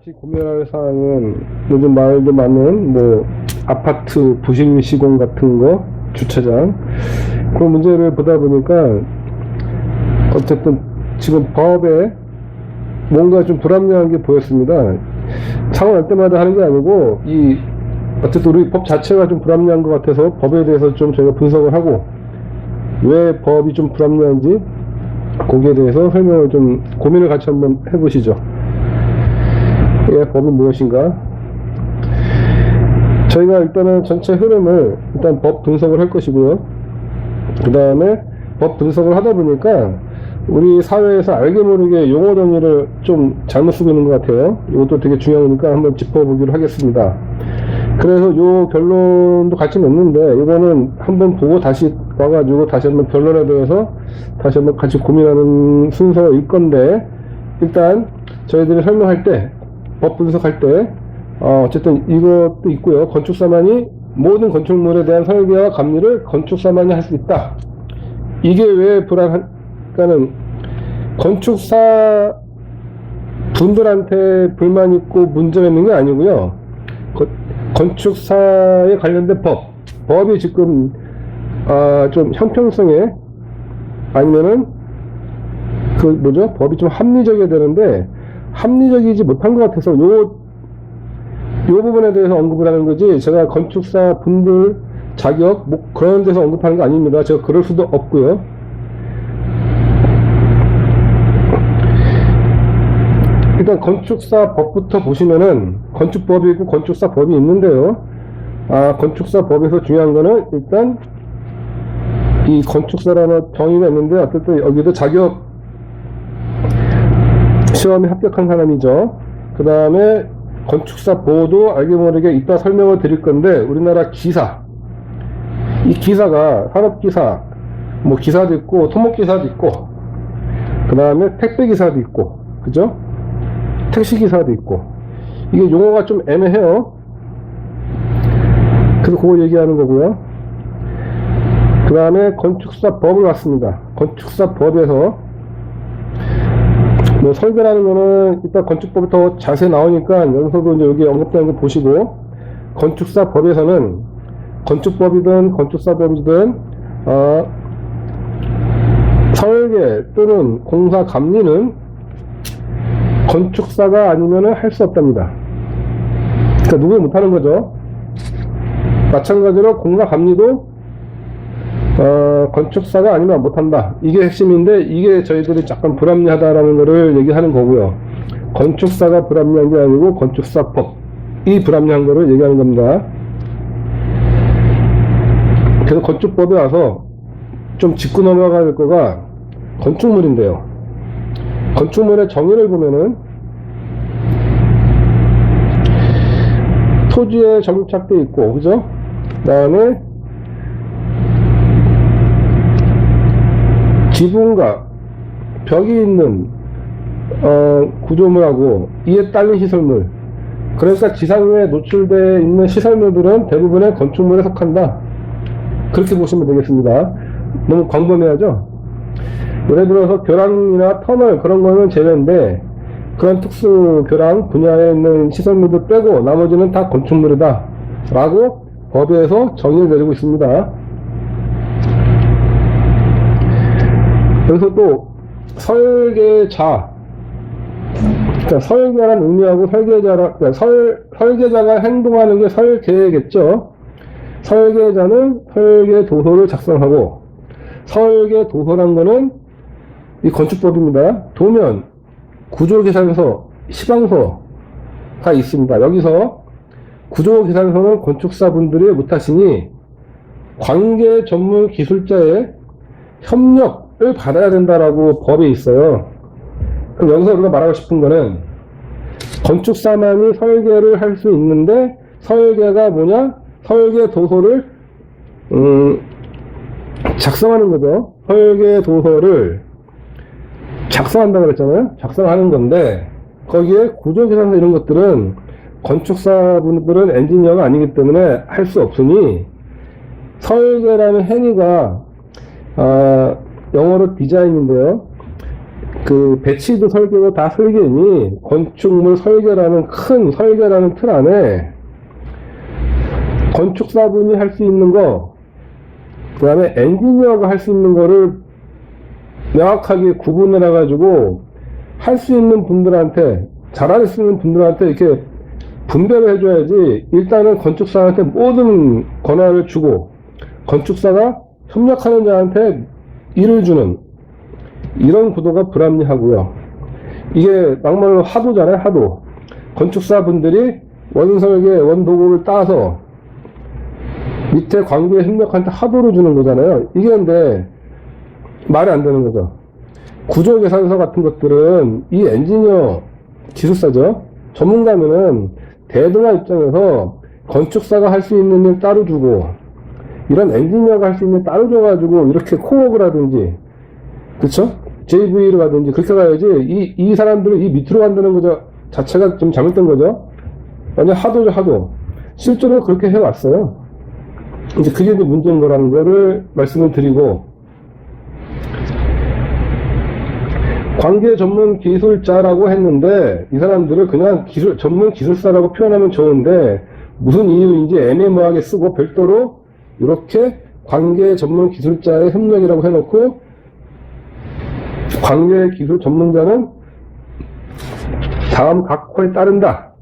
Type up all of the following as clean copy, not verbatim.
같이 고민할 사항은 요즘 말도 많은 뭐 아파트 부실 시공 같은 거, 주차장 그런 문제를 보다 보니까 어쨌든 지금 법에 뭔가 좀 불합리한 게 보였습니다. 상황 날 때마다 하는 게 아니고 어쨌든 우리 법 자체가 좀 불합리한 것 같아서 법에 대해서 좀 저희가 분석을 하고 왜 법이 좀 불합리한지 거기에 대해서 설명을 좀 고민을 같이 한번 해보시죠. 예, 법은 무엇인가? 저희가 일단은 전체 흐름을 일단 법 분석을 할 것이고요. 그 다음에 법 분석을 하다 보니까 우리 사회에서 알게 모르게 용어 정의를 좀 잘못 쓰고 있는 것 같아요. 이것도 되게 중요하니까 한번 짚어보기로 하겠습니다. 그래서 요 결론도 같이 냈는데 이거는 한번 보고 다시 와가지고 다시 한번 결론에 대해서 다시 한번 같이 고민하는 순서일 건데, 일단 저희들이 설명할 때 법 분석할 때 어쨌든 이것도 있고요. 건축사만이 모든 건축물에 대한 설계와 감리를 건축사만이 할 수 있다. 이게 왜 불안하니까는 건축사 분들한테 불만 있고 문제가 있는 게 아니고요. 건축사에 관련된 법이 지금 좀 형평성에 아니면은 법이 좀 합리적이어야 되는데 합리적이지 못한 것 같아서 요 부분에 대해서 언급을 하는 거지, 제가 건축사 분들 자격 뭐 그런 데서 언급하는 거 아닙니다. 제가 그럴 수도 없고요. 일단 건축사 법부터 보시면은 건축법이 있고 건축사 법이 있는데요. 건축사 법에서 중요한 거는 일단 이 건축사라는 정의가 있는데 어쨌든 여기도 자격 시험에 합격한 사람이죠. 그 다음에 건축사 보호도 알게 모르게 이따 설명을 드릴 건데, 우리나라 기사, 이 기사가 산업기사, 뭐 기사도 있고 토목기사도 있고 그 다음에 택배기사도 있고, 그죠? 택시기사도 있고, 이게 용어가 좀 애매해요. 그래서 그거 얘기하는 거고요. 그 다음에 건축사 법을 봤습니다. 건축사 법에서 뭐 설계라는 거는 이따 건축법이 더 자세히 나오니까 여기서도 이제 여기 언급되는 거 보시고, 건축사 법에서는 건축법이든 건축사 법이든 설계 또는 공사 감리는 건축사가 아니면 할 수 없답니다. 그러니까 누구도 못하는 거죠. 마찬가지로 공사 감리도 건축사가 아니면 못한다. 이게 핵심인데, 이게 저희들이 약간 불합리하다라는 거를 얘기하는 거고요. 건축사가 불합리한 게 아니고 건축사법이 불합리한 거를 얘기하는 겁니다. 그래서 건축법에 와서 좀 짚고 넘어가야 될 거가 건축물인데요. 건축물의 정의를 보면은 토지에 정착되어 있고, 그죠? 그 다음에 지붕과 벽이 있는 구조물하고 이에 딸린 시설물, 그러니까 지상에 노출되어 있는 시설물들은 대부분의 건축물에 속한다. 그렇게 보시면 되겠습니다. 너무 광범위하죠? 예를 들어서 교량이나 터널 그런 거는 제외인데, 그런 특수 교량 분야에 있는 시설물들 빼고 나머지는 다 건축물이다 라고 법에서 정의를 내리고 있습니다. 그래서 또 설계자, 그러니까 설계라는 의미하고 그러니까 설계자가 행동하는 게 설계겠죠. 설계자는 설계 도서를 작성하고, 설계 도서란 거는 이 건축법입니다. 도면, 구조계산서, 시방서가 있습니다. 여기서 구조계산서는 건축사분들이 못하시니 관계 전문 기술자의 협력을 받아야 된다라고 법에 있어요. 그럼 여기서 우리가 말하고 싶은 거는 건축사만이 설계를 할 수 있는데, 설계가 뭐냐? 설계 도서를 작성하는 거죠. 설계 도서를 작성한다고 그랬잖아요. 작성하는 건데, 거기에 구조계산서 이런 것들은 건축사분들은 엔지니어가 아니기 때문에 할 수 없으니, 설계라는 행위가 영어로 디자인인데요. 그 배치도 설계고 다 설계니 건축물 설계라는 큰 설계라는 틀 안에 건축사분이 할 수 있는 거, 그 다음에 엔지니어가 할 수 있는 거를 명확하게 구분을 해가지고 할 수 있는 분들한테, 잘할 수 있는 분들한테 이렇게 분배를 해줘야지. 일단은 건축사한테 모든 권한을 주고 건축사가 협력하는 자한테 일을 주는 이런 구도가 불합리하고요. 이게 막말로 하도잖아요. 하도. 건축사분들이 원설계 원도구를 따서 밑에 관계 협력한테 하도를 주는 거잖아요. 이게 근데 말이 안 되는 거죠. 구조계산서 같은 것들은 이 엔지니어 기술사죠. 전문가면은 대등화 입장에서 건축사가 할 수 있는 일 따로 주고 이런 엔지니어가 할 수 있는 일 따로 줘가지고 이렇게 코업이라든지 그쵸? JV를 가든지 그렇게 가야지. 이 사람들은 이 밑으로 간다는 거죠 자체가 좀 잘못된 거죠. 완전 하도죠. 하도. 실제로 그렇게 해왔어요. 이제 그게 이제 문제인 거라는 거를 말씀을 드리고, 관계 전문 기술자라고 했는데 이 사람들을 그냥 전문 기술사라고 표현하면 좋은데 무슨 이유인지 애매모호하게 쓰고 별도로 이렇게 관계 전문 기술자의 협력이라고 해놓고 관계 기술 전문자는 다음 각호에 따른다.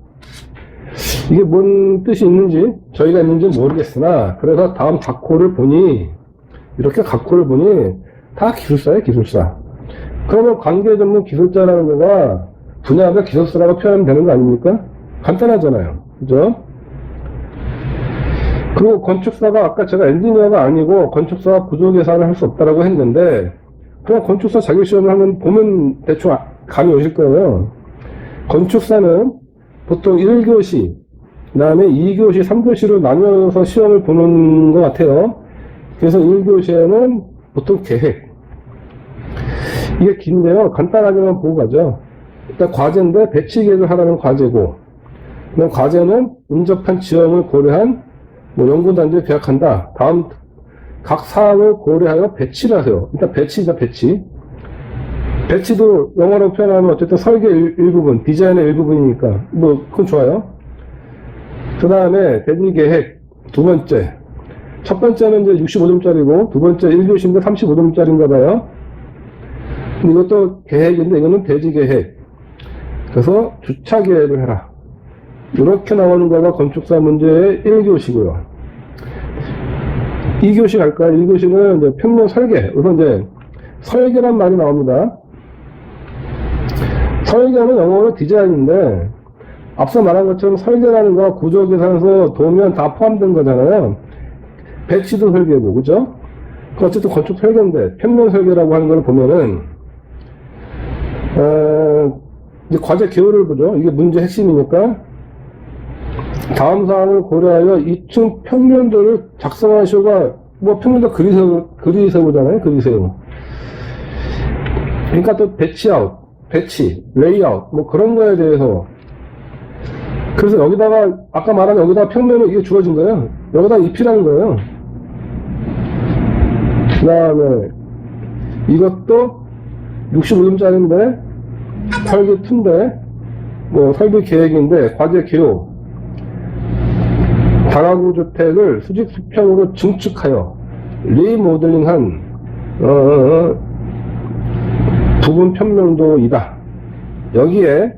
이게 뭔 뜻이 있는지 저희가 있는지 모르겠으나 그래서 다음 각호를 보니 이렇게 각호를 보니 다 기술사예요. 기술사. 그러면 관계 전문 기술자라는 거가 분야가 기술사라고 표현하면 되는 거 아닙니까? 간단하잖아요. 그죠? 그리고 건축사가 아까 제가 엔지니어가 아니고 건축사가 구조 계산을 할 수 없다라고 했는데 그냥 건축사 자격시험을 하면 보면 대충 감이 오실 거예요. 건축사는 보통 1교시, 그 다음에 2교시, 3교시로 나뉘어서 시험을 보는 것 같아요. 그래서 1교시에는 보통 계획. 이게 긴데요. 간단하게만 보고 가죠. 일단 과제인데 배치 계획을 하라는 과제고, 그다음 과제는 인접한 지형을 고려한 연구단지에 계약한다. 다음 각 사항을 고려하여 배치를 하세요. 일단 배치죠, 배치. 배치도 영어로 표현하면 어쨌든 설계 일부분, 디자인의 일부분이니까 그건 좋아요. 그 다음에 대지 계획 두 번째. 첫 번째는 이제 65점짜리고 두 번째 1교시인데 35점짜리인가 봐요. 근데 이것도 계획인데 이거는 대지 계획. 그래서 주차 계획을 해라. 이렇게 나오는 거가 건축사 문제의 1교시고요. 2교시 갈까요? 1교시는 이제 평면 설계. 우선 이제 설계란 말이 나옵니다. 설계는 영어로 디자인인데 앞서 말한 것처럼 설계라는 거 구조계산서 도면 다 포함된 거잖아요. 배치도 설계고, 그죠? 어쨌든 건축 설계인데 평면 설계라고 하는 걸 보면은 이제 과제 개요를 보죠. 이게 문제 핵심이니까 다음 사항을 고려하여 2층 평면도를 작성하시오가 평면도 그리세우잖아요. 그리세우. 그러니까 또 배치아웃, 배치, 레이아웃 그런 거에 대해서. 그래서 여기다가 아까 말한 여기다가 평면을 이게 주어진 거예요. 여기다 입히라는 거예요. 그 다음에 이것도 65점짜리인데 설계 2인데 설계 계획인데 과제 개요. 다가구 주택을 수직 수평으로 증축하여 리모델링한 부분 평면도이다. 여기에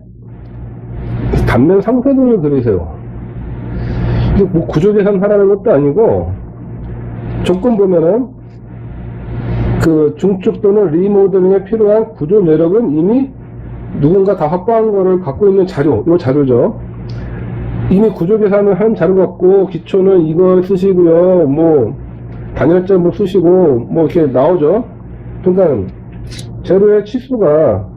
단면 상세도를 그리세요. 이게 구조계산 하라는 것도 아니고 조건 보면은 그 중축 또는 리모델링에 필요한 구조 내력은 이미 누군가 다 확보한 거를 갖고 있는 자료, 이 자료죠. 이미 구조 계산을 한 자료 갖고 기초는 이걸 쓰시고요. 단열점 쓰시고 이렇게 나오죠. 그러니까 재료의 치수가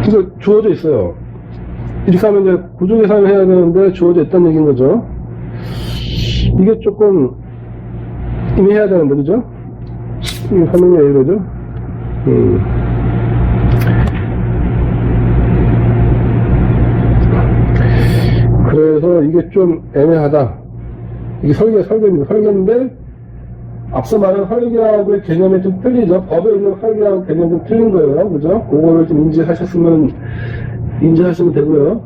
이거 주어져 있어요. 이렇게 하면 이제 구조 계산을 해야 되는데 주어져 있다는 얘기인 거죠. 이게 조금 이미 해야 되는데, 그죠? 이 화면이 왜 이러죠? 그래서 이게 좀 애매하다. 이게 설계입니다. 설계인데 앞서 말한 설계하고의 개념이 좀 틀리죠. 법에 있는 설계하고 개념이 좀 틀린 거예요. 그죠? 그거를 좀 인지하시면 되고요.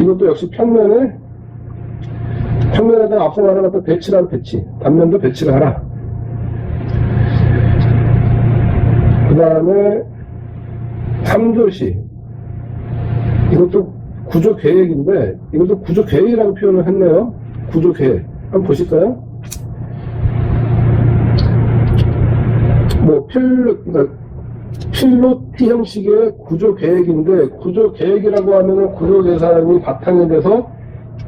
이것도 역시 평면에다가 앞서 말한 것도 배치라고 배치. 단면도 배치를 하라. 그 다음에 3조시. 이것도 구조계획인데, 이것도 구조계획이라고 표현을 했네요. 구조계획. 한번 보실까요? 그러니까 필로티 형식의 구조계획인데, 구조계획이라고 하면은 구조계산이 바탕이 돼서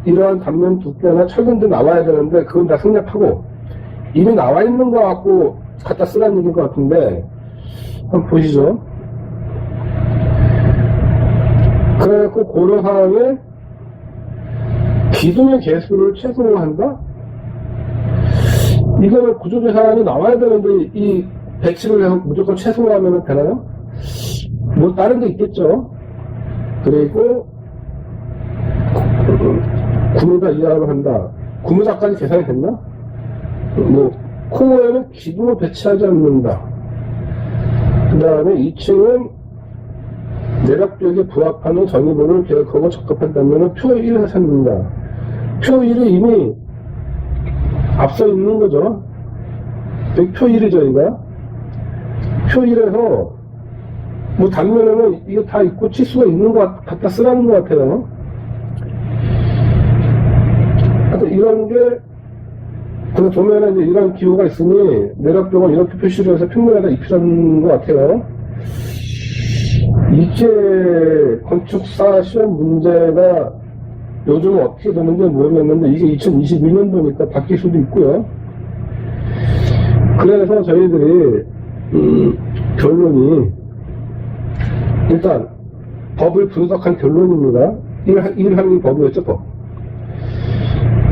이러한 단면 두께나 철근도 나와야 되는데, 그건 다 생략하고, 이미 나와 있는 거 갖고 갖다 쓰라는 얘기인 것 같은데, 한번 보시죠. 그래갖고 고려사항에 기둥의 개수를 최소화한다? 이거는 구조계산이 나와야 되는데 이 배치를 해서 무조건 최소화하면 되나요? 뭐 다른 게 있겠죠. 그리고 구무자 이하로 한다. 구무자까지 계산이 됐나? 코어에는 기둥을 배치하지 않는다. 그 다음에 2층은 내력벽에 부합하는 전이부를 계획하고 적합한다면 표 1을 찾는다. 표 1이 이미 앞서 있는 거죠. 여기 표 1이죠, 이거. 표 1에서 단면에는 이거 다 있고 치수가 있는 것 갖다 쓰라는 것 같아요. 하여튼 이런 게, 그래서 보면은 이제 이런 기호가 있으니 내력벽을 이렇게 표시를 해서 평면에다 입히라는 것 같아요. 이제 건축사 시험 문제가 요즘 어떻게 되는지 모르겠는데 이게 2021년도니까 바뀔 수도 있고요. 그래서 저희들이 결론이 일단 법을 분석한 결론입니다. 1항이 법이었죠, 법.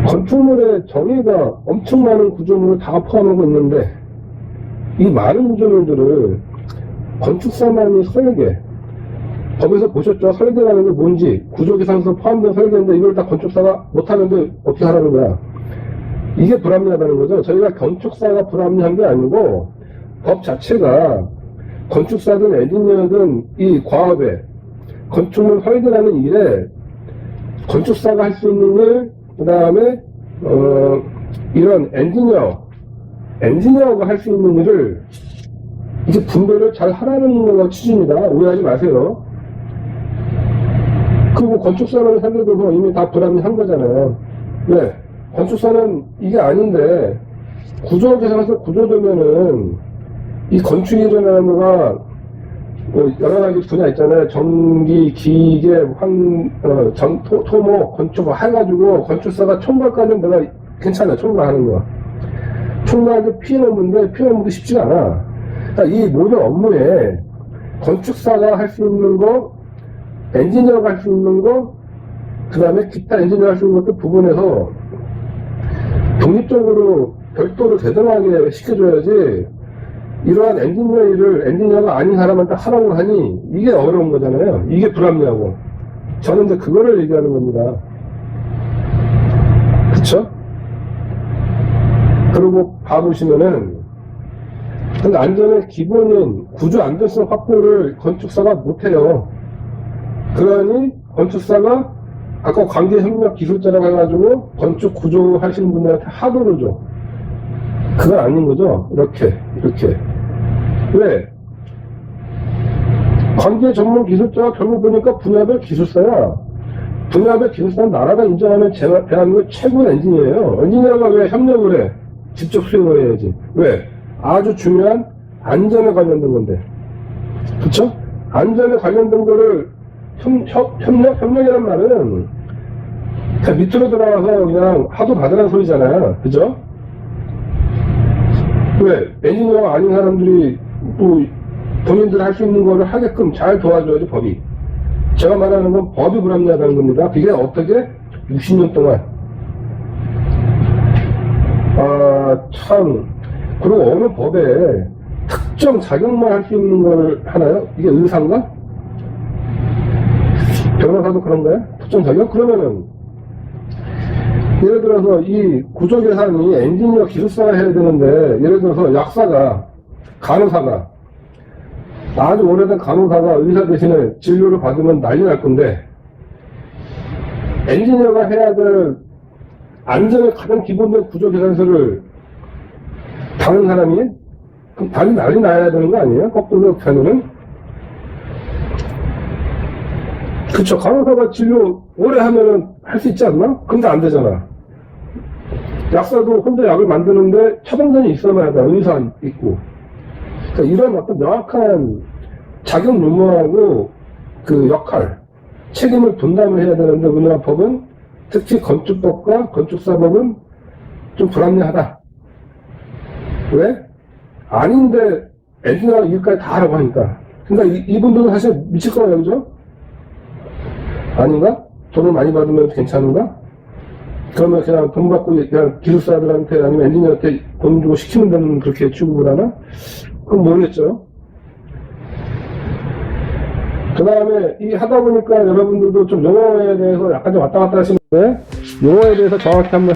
건축물의 정의가 엄청 많은 구조물을 다 포함하고 있는데 이 많은 구조물들을 건축사만이 설계, 법에서 보셨죠? 설계라는 게 뭔지, 구조계산서 포함된 설계인데 이걸 다 건축사가 못하는데 어떻게 하라는 거야? 이게 불합리하다는 거죠. 저희가 건축사가 불합리한 게 아니고 법 자체가 건축사든 엔지니어든 이 과업에 건축물 설계라는 일에 건축사가 할 수 있는 일, 그 다음에 이런 엔지니어가 할 수 있는 일을 이제 분배를 잘 하라는 거 취지입니다. 오해하지 마세요. 그리고 건축사라는 설계도 이미 다 불합리한 거잖아요. 왜? 건축사는 이게 아닌데 구조계산서 구조되면은 이 건축이 일어나는 거가 여러 가지 분야 있잖아요. 전기, 기계, 토목, 건축 해가지고 건축사가 총괄까지는 내가 괜찮아요. 총괄하는 거. 총괄도 피해 업무도 쉽지가 않아. 그러니까 이 모든 업무에 건축사가 할 수 있는 거, 엔지니어가 할 수 있는 거, 그 다음에 기타 엔지니어가 할 수 있는 것도 부분에서 독립적으로 별도로 대등하게 시켜줘야지 이러한 엔지니어 일을 엔지니어가 아닌 사람한테 하라고 하니 이게 어려운 거잖아요. 이게 불합리하고. 저는 이제 그거를 얘기하는 겁니다. 그쵸? 그리고 봐보시면은 안전의 기본인 구조 안전성 확보를 건축사가 못해요. 그러니 건축사가 아까 관계협력 기술자라고 해가지고 건축 구조 하시는 분들한테 하도를 줘. 그건 아닌 거죠. 이렇게. 왜? 관계 전문 기술자가 결국 보니까 분야별 기술사야. 분야별 기술사는 나라가 인정하는 대한민국 최고 엔지니어예요. 엔지니어가 왜 협력을 해? 직접 수행을 해야지. 왜? 아주 중요한 안전에 관련된 건데. 그쵸? 안전에 관련된 거를 협력이란 말은 그냥 밑으로 들어가서 그냥 하도 받으라는 소리잖아요. 그죠? 왜? 엔지니어가 아닌 사람들이 또 본인들 할 수 있는 거를 하게끔 잘 도와줘야지, 법이. 제가 말하는 건 법이 불합리하다는 겁니다. 그게 어떻게? 60년 동안. 참. 그리고 어느 법에 특정 자격만 할 수 있는 걸 하나요? 이게 의사인가? 변호사도 그런가요? 특정 자격? 그러면은 예를 들어서 이 구조 계산이 엔지니어 기술사가 해야 되는데, 예를 들어서 약사가, 간호사가, 아주 오래된 간호사가 의사 대신에 진료를 받으면 난리 날 건데, 엔지니어가 해야 될 안전의 가장 기본된 구조 계산서를 다른 사람이 그럼 당연히 난리 나야 되는 거 아니에요? 거꾸로 이렇게 하면은. 그쵸. 간호사가 진료 오래 하면은 할 수 있지 않나? 근데 안 되잖아. 약사도 혼자 약을 만드는데 처방전이 있어야 돼. 의사 있고. 그러니까 이런 어떤 명확한 작용 유무하고 그 역할, 책임을 분담을 해야 되는데 우리나라 법은 특히 건축법과 건축사법은 좀 불합리하다. 왜? 아닌데 엔지니어가 일까지 다 하라고 하니까. 그러니까 이분들은 사실 미칠 거예요, 그죠? 아닌가? 돈을 많이 받으면 괜찮은가? 그러면 그냥 돈 받고 그냥 기술사들한테 아니면 엔지니어한테 돈 주고 시키는 데는 그렇게 취급을 하나? 그건 모르겠죠. 그 다음에 이 하다 보니까 여러분들도 좀 용어에 대해서 약간 좀 왔다 갔다 하시는데 용어에 대해서 정확히 한번